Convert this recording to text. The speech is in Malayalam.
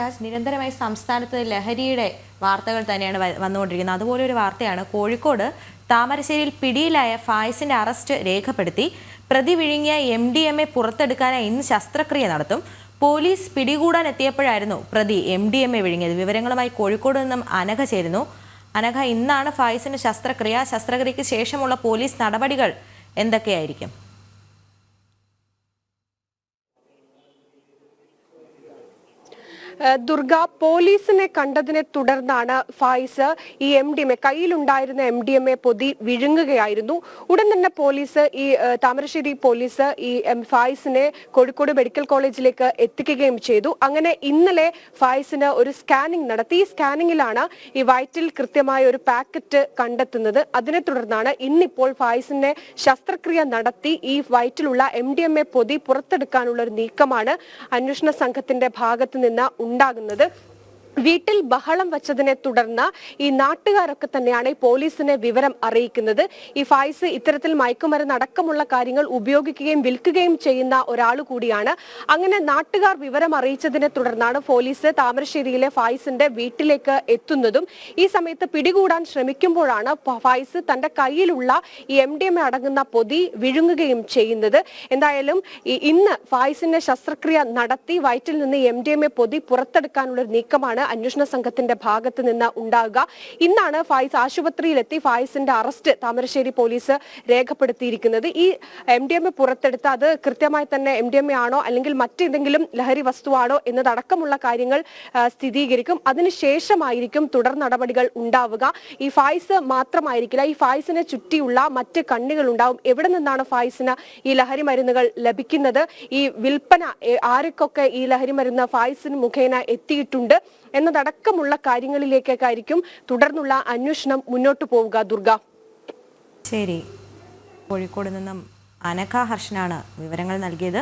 നിരന്തരമായി സംസ്ഥാനത്ത് ലഹരിയുടെ വാർത്തകൾ തന്നെയാണ് വന്നുകൊണ്ടിരിക്കുന്നത്. അതുപോലെ ഒരു വാർത്തയാണ് കോഴിക്കോട് താമരശ്ശേരിയിൽ പിടിയിലായ ഫായിസിന്റെ അറസ്റ്റ് രേഖപ്പെടുത്തി. പ്രതി വിഴുങ്ങിയ MDMA പുറത്തെടുക്കാനായി ഇന്ന് ശസ്ത്രക്രിയ നടത്തും. പോലീസ് പിടികൂടാൻ എത്തിയപ്പോഴായിരുന്നു പ്രതി MDMA വിഴുങ്ങിയത്. വിവരങ്ങളുമായി കോഴിക്കോട് നിന്നും അനഘ ചേരുന്നു. അനഘ, ഇന്നാണ് ഫായിസിന്റെ ശസ്ത്രക്രിയയ്ക്ക് ശേഷമുള്ള പോലീസ് നടപടികൾ എന്തൊക്കെയായിരിക്കും? ദുർഗ, പോലീസിനെ കണ്ടതിനെ തുടർന്നാണ് ഫായിസ് ഈ കയ്യിലുണ്ടായിരുന്ന MDMA പൊതി വിഴുങ്ങുകയായിരുന്നു. ഉടൻ തന്നെ പോലീസ് താമരശ്ശേരി പോലീസ് ഫായിസിനെ കോഴിക്കോട് മെഡിക്കൽ കോളേജിലേക്ക് എത്തിക്കുകയും ചെയ്തു. അങ്ങനെ ഇന്നലെ ഫായിസിന് ഒരു സ്കാനിംഗ് നടത്തി. ഈ സ്കാനിങ്ങിലാണ് ഈ വയറ്റിൽ കൃത്യമായ ഒരു പാക്കറ്റ് കണ്ടെത്തുന്നത്. അതിനെ തുടർന്നാണ് ഇന്നിപ്പോൾ ഫായിസിനെ ശസ്ത്രക്രിയ നടത്തി ഈ വയറ്റിലുള്ള MDMA പൊതി പുറത്തെടുക്കാനുള്ള ഒരു നീക്കമാണ് അന്വേഷണ സംഘത്തിന്റെ ഭാഗത്ത് നിന്ന് ഉണ്ടാകുന്നത്. വീട്ടിൽ ബഹളം വച്ചതിനെ തുടർന്ന് ഈ നാട്ടുകാരൊക്കെ തന്നെയാണ് ഈ പോലീസിനെ വിവരം അറിയിക്കുന്നത്. ഈ ഫായിസ് ഇത്തരത്തിൽ മയക്കുമരുന്ന് അടക്കമുള്ള കാര്യങ്ങൾ ഉപയോഗിക്കുകയും വിൽക്കുകയും ചെയ്യുന്ന ഒരാൾ കൂടിയാണ്. അങ്ങനെ നാട്ടുകാർ വിവരം അറിയിച്ചതിനെ തുടർന്നാണ് പോലീസ് താമരശ്ശേരിയിലെ ഫായിസിന്റെ വീട്ടിലേക്ക് എത്തുന്നതും. ഈ സമയത്ത് പിടികൂടാൻ ശ്രമിക്കുമ്പോഴാണ് ഫായിസ് തന്റെ കയ്യിലുള്ള ഈ MDMA അടങ്ങുന്ന പൊതി വിഴുങ്ങുകയും ചെയ്യുന്നത്. എന്തായാലും ഇന്ന് ഫായിസിന്റെ ശസ്ത്രക്രിയ നടത്തി വയറ്റിൽ നിന്ന് MDMA പൊതി പുറത്തെടുക്കാനുള്ള ഒരു നീക്കമാണ് അന്വേഷണ സംഘത്തിന്റെ ഭാഗത്ത് നിന്ന് ഉണ്ടാകുക. ഇന്നാണ് ഫായിസ് ആശുപത്രിയിലെത്തി ഫായിസിന്റെ അറസ്റ്റ് താമരശ്ശേരി പോലീസ് രേഖപ്പെടുത്തിയിരിക്കുന്നത്. ഈ MDMA പുറത്തെടുത്ത് അത് കൃത്യമായി തന്നെ MDMA ആണോ അല്ലെങ്കിൽ മറ്റേതെങ്കിലും ലഹരി വസ്തുവാണോ എന്നതടക്കമുള്ള കാര്യങ്ങൾ സ്ഥിരീകരിക്കും. അതിനുശേഷമായിരിക്കും തുടർ നടപടികൾ ഉണ്ടാവുക. ഈ ഫായിസ് മാത്രമായിരിക്കില്ല, ഈ ഫായിസിനെ ചുറ്റിയുള്ള മറ്റ് കണ്ണികൾ ഉണ്ടാവും. എവിടെ നിന്നാണ് ഫായിസിന് ഈ ലഹരി മരുന്നുകൾ ലഭിക്കുന്നത്, ഈ വിൽപ്പന ആർക്കൊക്കെ ഈ ലഹരി മരുന്ന് ഫായിസിന് മുഖേന എത്തിയിട്ടുണ്ട് എന്നതടക്കമുള്ള കാര്യങ്ങളിലേക്കൊക്കെ ആയിരിക്കും തുടർന്നുള്ള അന്വേഷണം മുന്നോട്ട് പോവുക. ദുർഗ, ശരി. കോഴിക്കോട് നിന്നും അനഘ ഹർഷനാണ് വിവരങ്ങൾ നൽകിയത്.